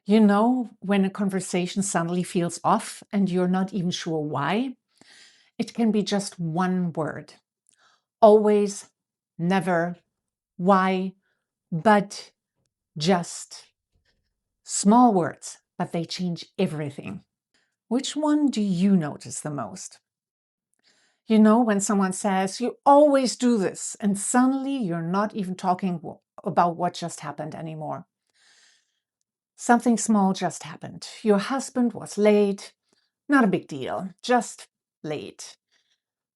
You know, when a conversation suddenly feels off and you're not even sure why, it can be just one word. Always, never, why, but, just. Small words, but they change everything. Which one do you notice the most? You know, when someone says, "You always do this," and suddenly you're not even talking about what just happened anymore. Something small just happened. Your husband was late. Not a big deal, just late.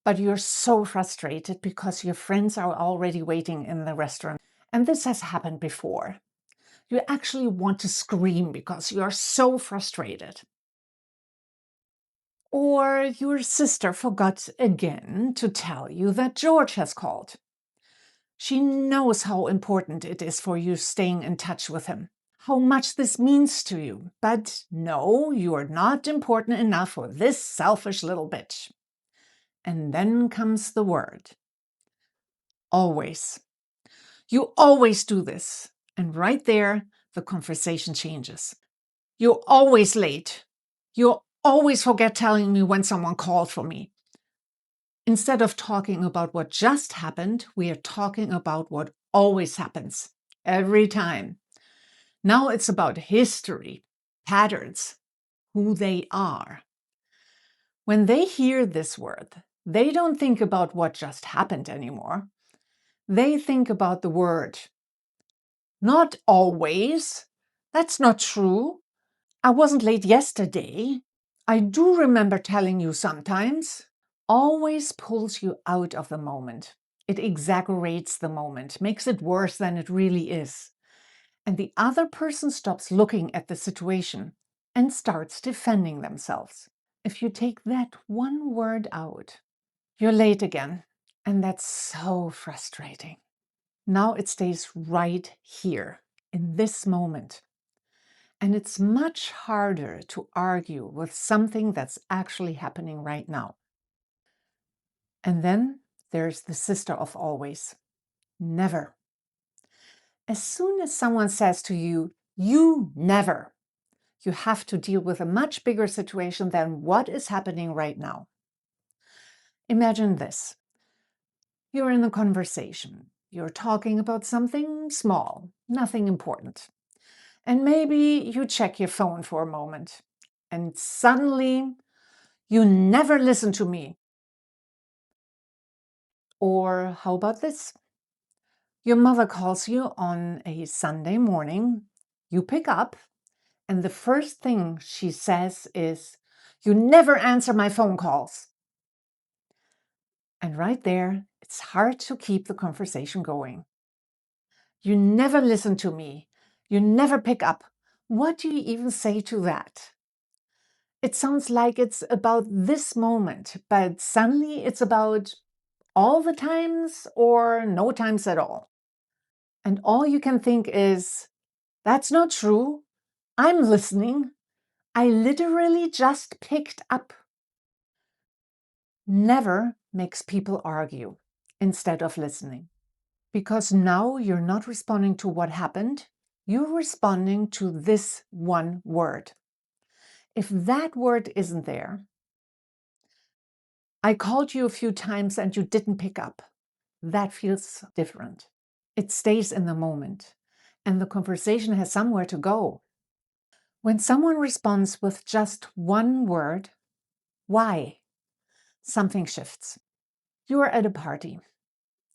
But you're so frustrated because your friends are already waiting in the restaurant. And this has happened before. You actually want to scream because you're so frustrated. Or your sister forgot again to tell you that George has called. She knows how important it is for you staying in touch with him, how much this means to you. But no, you are not important enough for this selfish little bitch. And then comes the word. Always. You always do this. And right there, the conversation changes. You're always late. You always forget telling me when someone called for me. Instead of talking about what just happened, we are talking about what always happens, every time. Now it's about history, patterns, who they are. When they hear this word, they don't think about what just happened anymore. They think about the word. Not always. That's not true. I wasn't late yesterday. I do remember telling you sometimes. Always pulls you out of the moment. It exaggerates the moment, makes it worse than it really is. And the other person stops looking at the situation and starts defending themselves. If you take that one word out, you're late again. And that's so frustrating. Now it stays right here, in this moment. And it's much harder to argue with something that's actually happening right now. And then there's the sister of always. Never. As soon as someone says to you, "You never," you have to deal with a much bigger situation than what is happening right now. Imagine this. You're in a conversation. You're talking about something small, nothing important. And maybe you check your phone for a moment. And suddenly, "You never listen to me." Or how about this? Your mother calls you on a Sunday morning. You pick up, and the first thing she says is, "You never answer my phone calls." And right there, it's hard to keep the conversation going. "You never listen to me. You never pick up." What do you even say to that? It sounds like it's about this moment, but suddenly it's about all the times or no times at all. And all you can think is, "That's not true. I'm listening. I literally just picked up." Never makes people argue instead of listening. Because now you're not responding to what happened. You're responding to this one word. If that word isn't there, "I called you a few times and you didn't pick up." That feels different. It stays in the moment, and the conversation has somewhere to go. When someone responds with just one word, "Why?" something shifts. You are at a party.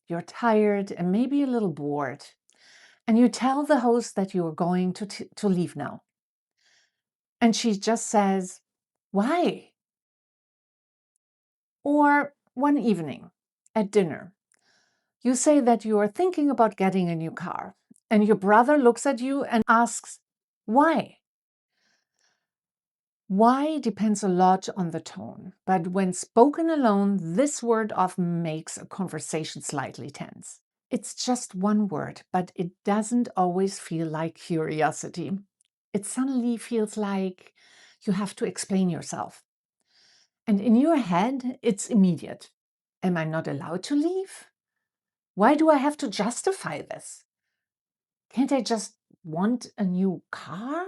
You're tired and maybe a little bored, and you tell the host that you are going to leave now. And she just says, "Why?" Or one evening at dinner, you say that you are thinking about getting a new car, and your brother looks at you and asks, "Why?" Why depends a lot on the tone, but when spoken alone, this word often makes a conversation slightly tense. It's just one word, but it doesn't always feel like curiosity. It suddenly feels like you have to explain yourself. And in your head, it's immediate. Am I not allowed to leave? Why do I have to justify this? Can't I just want a new car?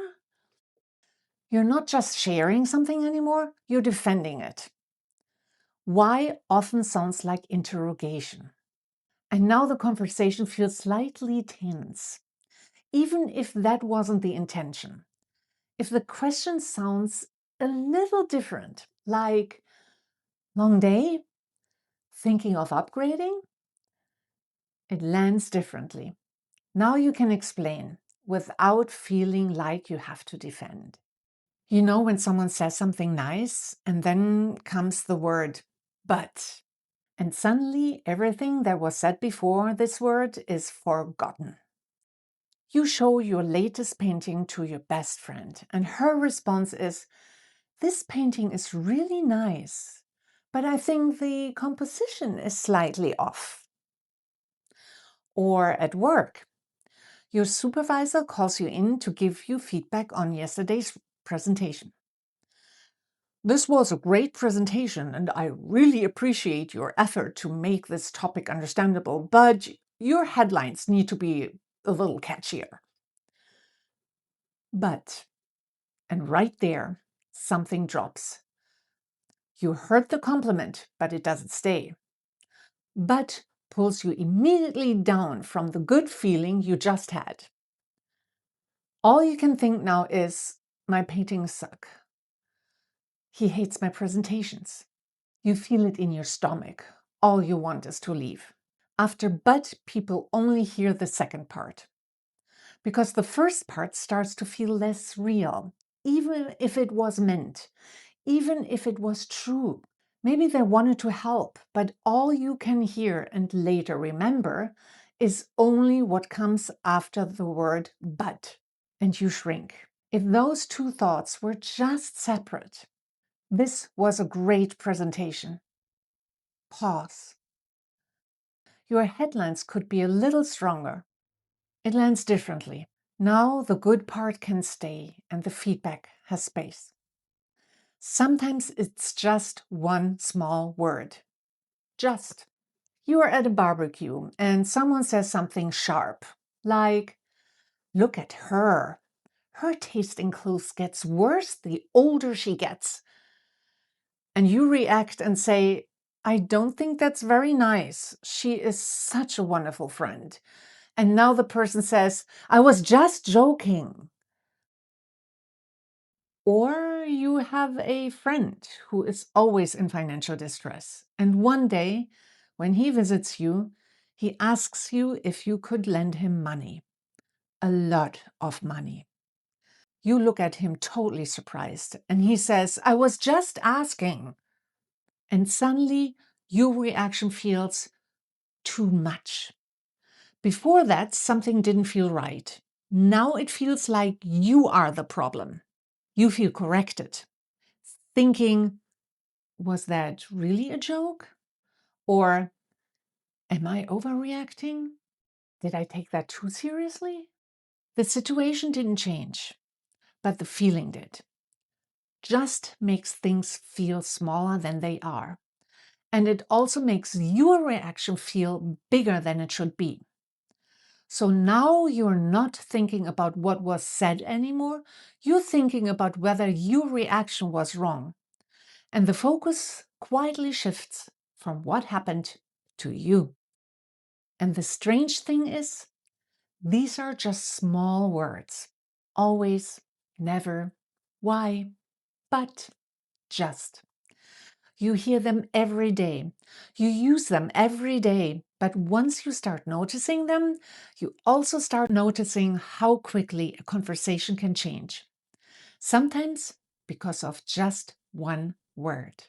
You're not just sharing something anymore, you're defending it. Why often sounds like interrogation. And now the conversation feels slightly tense, even if that wasn't the intention. If the question sounds a little different, like long day, thinking of upgrading, it lands differently. Now you can explain without feeling like you have to defend. You know, when someone says something nice and then comes the word but, and suddenly everything that was said before this word is forgotten. You show your latest painting to your best friend, and her response is, "This painting is really nice, but I think the composition is slightly off." Or at work, your supervisor calls you in to give you feedback on yesterday's presentation. "This was a great presentation, and I really appreciate your effort to make this topic understandable, but your headlines need to be a little catchier." But, and right there, something drops. You heard the compliment, but it doesn't stay. But pulls you immediately down from the good feeling you just had. All you can think now is, my paintings suck. He hates my presentations. You feel it in your stomach. All you want is to leave. After but, people only hear the second part. Because the first part starts to feel less real, even if it was meant, even if it was true. Maybe they wanted to help, but all you can hear and later remember is only what comes after the word but, and you shrink. If those two thoughts were just separate, this was a great presentation. Pause. Your headlines could be a little stronger. It lands differently. Now the good part can stay and the feedback has space. Sometimes it's just one small word. Just. You are at a barbecue and someone says something sharp, like, "Look at her. Her taste in clothes gets worse the older she gets." And you react and say, "I don't think that's very nice. She is such a wonderful friend." And now the person says, "I was just joking." Or you have a friend who is always in financial distress. And one day, when he visits you, he asks you if you could lend him money. A lot of money. You look at him totally surprised, and he says, "I was just asking." And suddenly, your reaction feels too much. Before that, something didn't feel right. Now it feels like you are the problem. You feel corrected, thinking, was that really a joke? Or am I overreacting? Did I take that too seriously? The situation didn't change, but the feeling did. Just makes things feel smaller than they are. And it also makes your reaction feel bigger than it should be. So now you're not thinking about what was said anymore. You're thinking about whether your reaction was wrong. And the focus quietly shifts from what happened to you. And the strange thing is, these are just small words. Always, never, why, but, just. You hear them every day. You use them every day. But once you start noticing them, you also start noticing how quickly a conversation can change. Sometimes because of just one word.